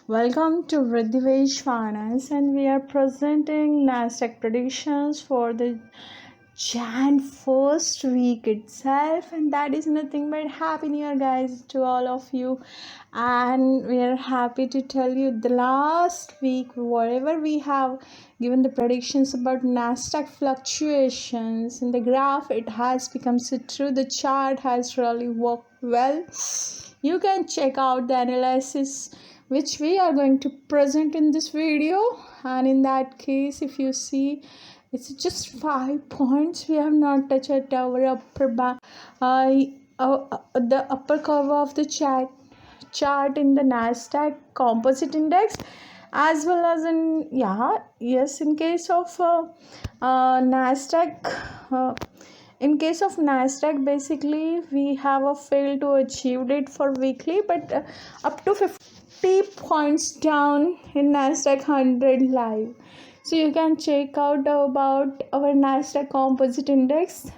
Welcome to Riddhivesh Finance, and we are presenting Nasdaq predictions for the Jan first week itself, and that is nothing but Happy New Year, guys, to all of you. And we are happy to tell you the last week, whatever we have given the predictions about Nasdaq fluctuations in the graph, it has become so true. The chart has really worked well. You can check out the analysis which we are going to present in this video, and in that case, if you see, it's just 5 points. We have not touched our the upper curve of the chart in the Nasdaq Composite Index, as well as in case of Nasdaq. In case of Nasdaq, basically we have a fail to achieve it for weekly, but up to 50 points down in Nasdaq 100 live. So you can check out about our Nasdaq Composite Index,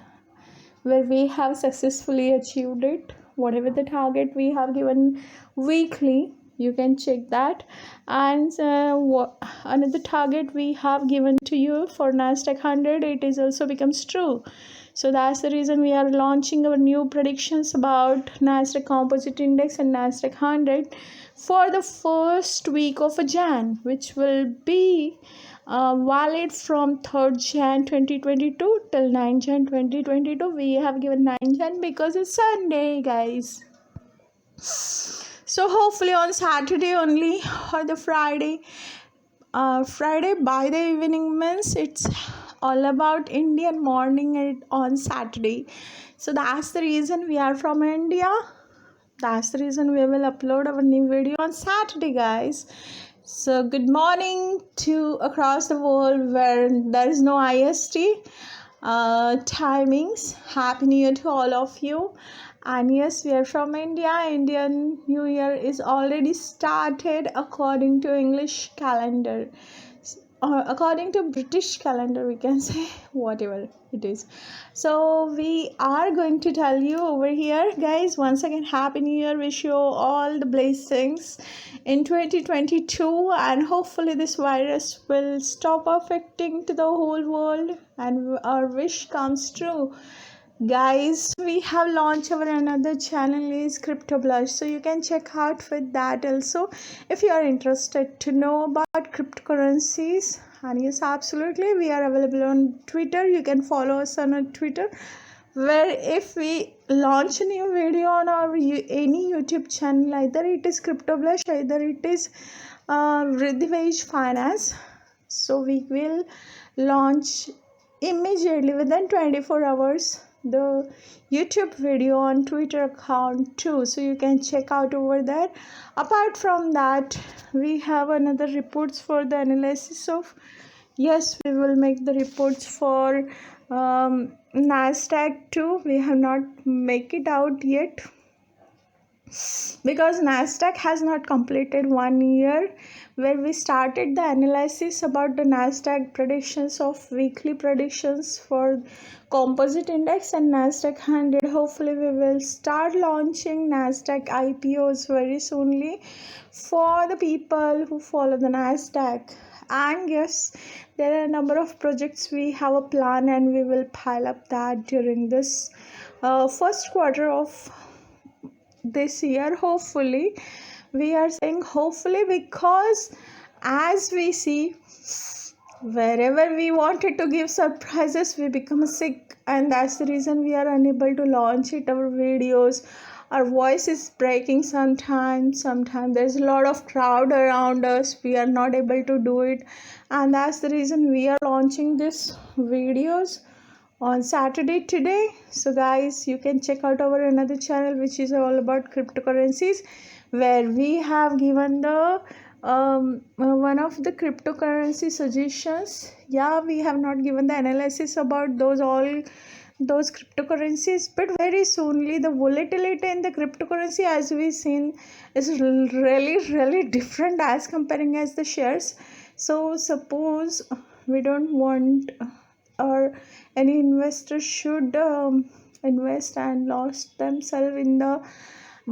where we have successfully achieved it, whatever the target we have given weekly. You can check that. And another target we have given to you for Nasdaq 100, it is also becomes true. So that's the reason we are launching our new predictions about Nasdaq Composite Index and Nasdaq 100 for the first week of Jan, which will be valid from 3rd Jan 2022 till 9 Jan 2022. We have given 9 Jan because it's Sunday, guys. So hopefully on Saturday only, or the Friday by the evening, means it's all about Indian morning on Saturday. So that's the reason we are from India. That's the reason we will upload our new video on Saturday, guys. So good morning to across the world where there is no IST timings. Happy New Year to all of you. And yes, we are from India. Indian New Year is already started according to English calendar, or according to British calendar, we can say, whatever it is. So we are going to tell you over here, guys, once again, Happy New Year. Wish you all the blessings in 2022, and hopefully this virus will stop affecting to the whole world and our wish comes true. Guys, we have launched our another channel is Crypto Blush, so you can check out with that also if you are interested to know about cryptocurrencies. And yes, absolutely, we are available on Twitter. You can follow us on Twitter, where if we launch a new video on our any YouTube channel, either it is Crypto Blush, either it is Riddhivesh Finance, so we will launch immediately within 24 hours the YouTube video on Twitter account too, so you can check out over there. Apart from that, we have another reports for the analysis of, yes, we will make the reports for Nasdaq too. We have not make it out yet because Nasdaq has not completed 1 year where we started the analysis about the Nasdaq predictions of weekly predictions for composite index and Nasdaq 100. Hopefully we will start launching Nasdaq IPOs very soonly for the people who follow the Nasdaq. And yes, there are a number of projects we have a plan, and we will pile up that during this first quarter of this year. Hopefully, we are saying hopefully because as we see, wherever we wanted to give surprises, we become sick, and that's the reason we are unable to launch it. Our videos, our voice is breaking sometimes there's a lot of crowd around us, we are not able to do it, and that's the reason we are launching this videos on Saturday today. So guys, you can check out our another channel which is all about cryptocurrencies, where we have given the one of the cryptocurrency suggestions. Yeah, we have not given the analysis about those cryptocurrencies, but very soonly the volatility in the cryptocurrency, as we seen, is really different as comparing as the shares. So suppose we don't want, or any investor should invest and lost themselves in the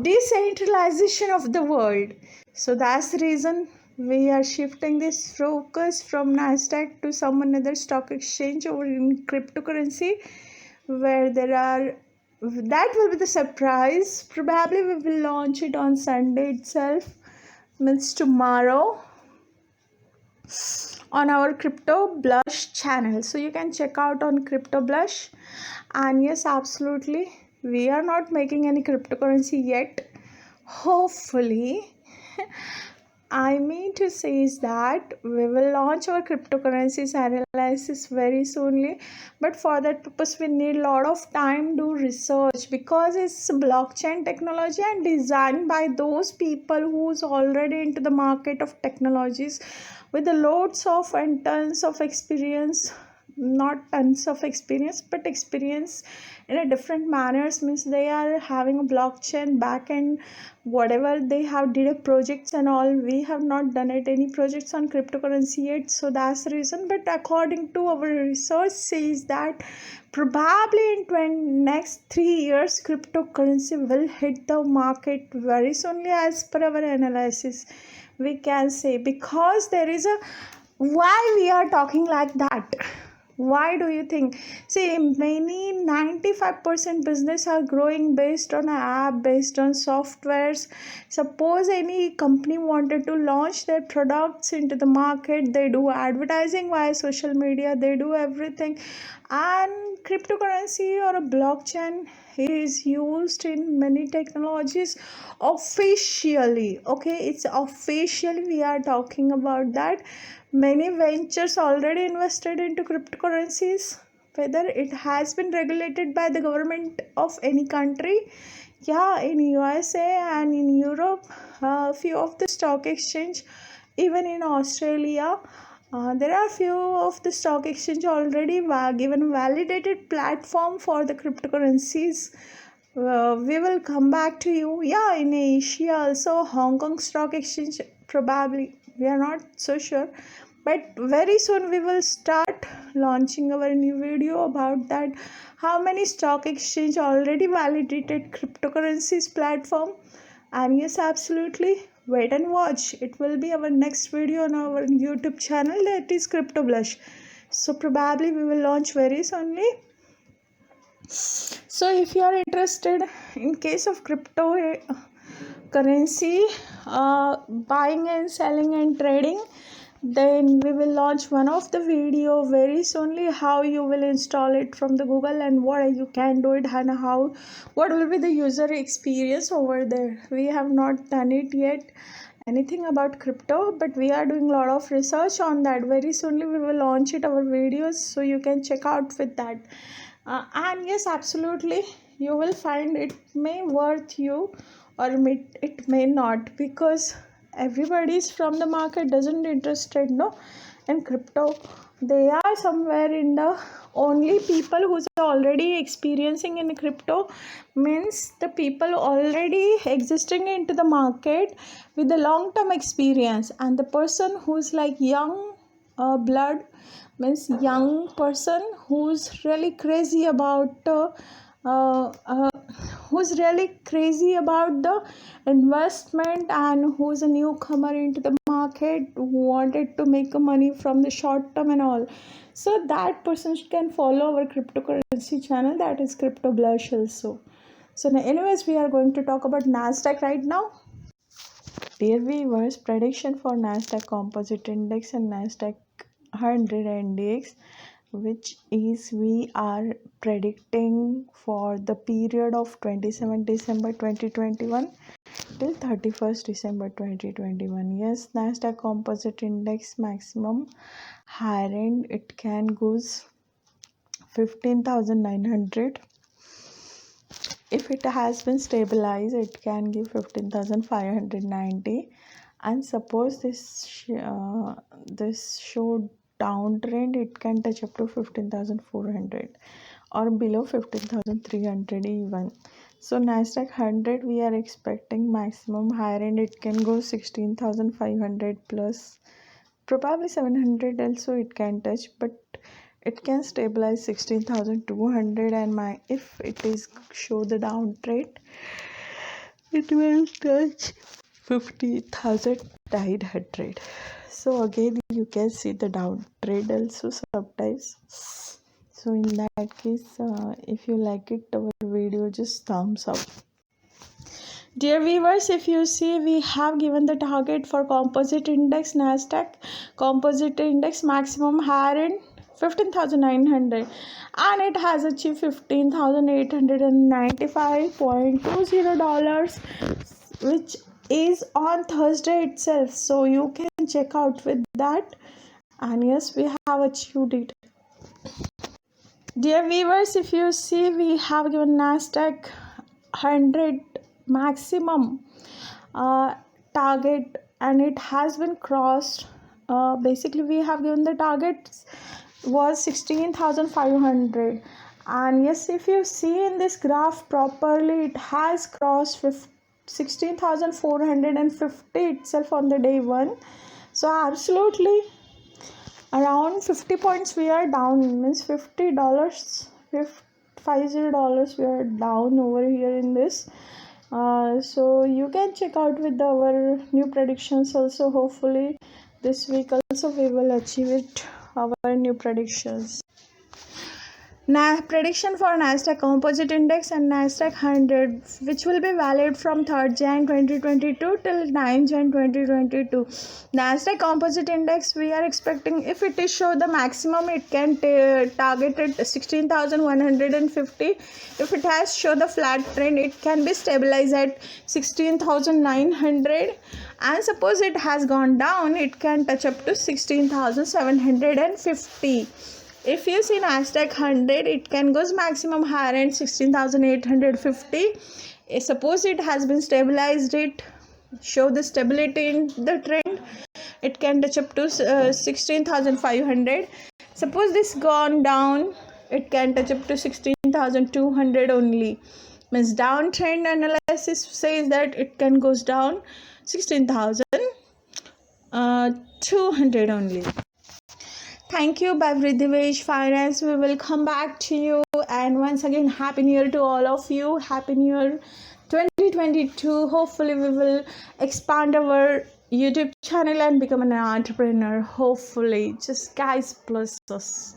decentralization of the world. So that's the reason we are shifting this focus from Nasdaq to some another stock exchange or in cryptocurrency, where there are, that will be the surprise. Probably we will launch it on Sunday itself, means tomorrow, on our Crypto Blush channel. So you can check out on Crypto Blush. And yes, absolutely, we are not making any cryptocurrency yet. Hopefully, I mean to say is that we will launch our cryptocurrencies analysis very soonly, but for that purpose we need a lot of time to research, because it's blockchain technology and designed by those people who's already into the market of technologies with the loads of and tons of experience, not tons of experience but experience in a different manners, means they are having a blockchain backend, whatever they have did a projects and all. We have not done it any projects on cryptocurrency yet, so that's the reason. But according to our research says that probably in next 3 years cryptocurrency will hit the market very soonly, as per our analysis we can say. Because there is a, why we are talking like that, why do you think? See, many 95% business are growing based on an app, based on softwares. Suppose any company wanted to launch their products into the market, they do advertising via social media, they do everything. And cryptocurrency or a blockchain is used in many technologies officially. Okay, it's officially we are talking about that. Many ventures already invested into cryptocurrencies, whether it has been regulated by the government of any country. Yeah, in USA and in Europe, a few of the stock exchange, even in Australia, there are few of the stock exchange already given validated platform for the cryptocurrencies. We will come back to you. Yeah, in Asia also, Hong Kong Stock Exchange probably. We are not so sure, but very soon we will start launching our new video about that. How many stock exchange already validated cryptocurrencies platform? And yes, absolutely. Wait and watch. It will be our next video on our YouTube channel, that is Crypto Blush. So probably we will launch very soonly. So if you are interested in case of crypto currency, buying and selling and trading, then we will launch one of the video very soonly, how you will install it from the Google and what you can do it, and how, what will be the user experience over there. We have not done it yet anything about crypto, but we are doing a lot of research on that. Very soonly we will launch it our videos, so you can check out with that. And yes, absolutely, you will find it may worth you, or it may not, because everybody is from the market doesn't interested no in crypto. They are somewhere in the, only people who's already experiencing in crypto, means the people already existing into the market with the long term experience. And the person who's like young blood, means young person who's really crazy about uh, uh, who's really crazy about the investment, and who's a newcomer into the market, who wanted to make money from the short term and all. So that person can follow our cryptocurrency channel, that is Crypto Blush also. So anyways, we are going to talk about Nasdaq right now. Dear viewers, prediction for Nasdaq Composite Index and Nasdaq 100 Index, which is we are predicting for the period of 27 December 2021 till 31st December 2021. Yes, Nasdaq Composite Index maximum higher end, it can goes 15,900. If it has been stabilized, it can give 15,590. And suppose this showed downtrend, it can touch up to 15,400 or below 15,300 even. So Nasdaq 100 we are expecting maximum higher end, it can go 16,500 plus, probably 700 also it can touch, but it can stabilize 16,200. And if it is show the downtrend, it will touch 50,900. So again you can see the downtrend also sometimes. So in that case, if you like it our video, just thumbs up. Dear viewers, if you see, we have given the target for composite index Nasdaq composite index maximum higher in 15,900, and it has achieved $15,895.20, which is on Thursday itself. So you can check out with that, and yes, we have achieved it. Dear viewers, if you see, we have given Nasdaq 100 maximum target, and it has been crossed. Basically we have given the target was 16,500, and yes, if you see in this graph properly, it has crossed 16,450 itself on the day one. So absolutely around 50 points we are down, means $50 $50 we are down over here in this. So you can check out with our new predictions also. Hopefully this week also we will achieve it, our new predictions. Prediction for Nasdaq Composite Index and Nasdaq 100, which will be valid from 3rd Jan 2022 till 9th Jan 2022. Nasdaq Composite Index, we are expecting, if it is show the maximum, it can target at 16,150. If it has show the flat trend, it can be stabilized at 16,900. And suppose it has gone down, it can touch up to 16,750. If you see Nasdaq 100, it can goes maximum higher end 16,850. Suppose it has been stabilized, it show the stability in the trend, it can touch up to 16,500. Suppose this gone down, it can touch up to 16,200 only. Means downtrend analysis says that it can goes down 16,200 only. Thank you by Vridhivesh Finance. We will come back to you, and once again Happy New Year to all of you. Happy New Year 2022. Hopefully we will expand our YouTube channel and become an entrepreneur. Hopefully, just guys, bless us.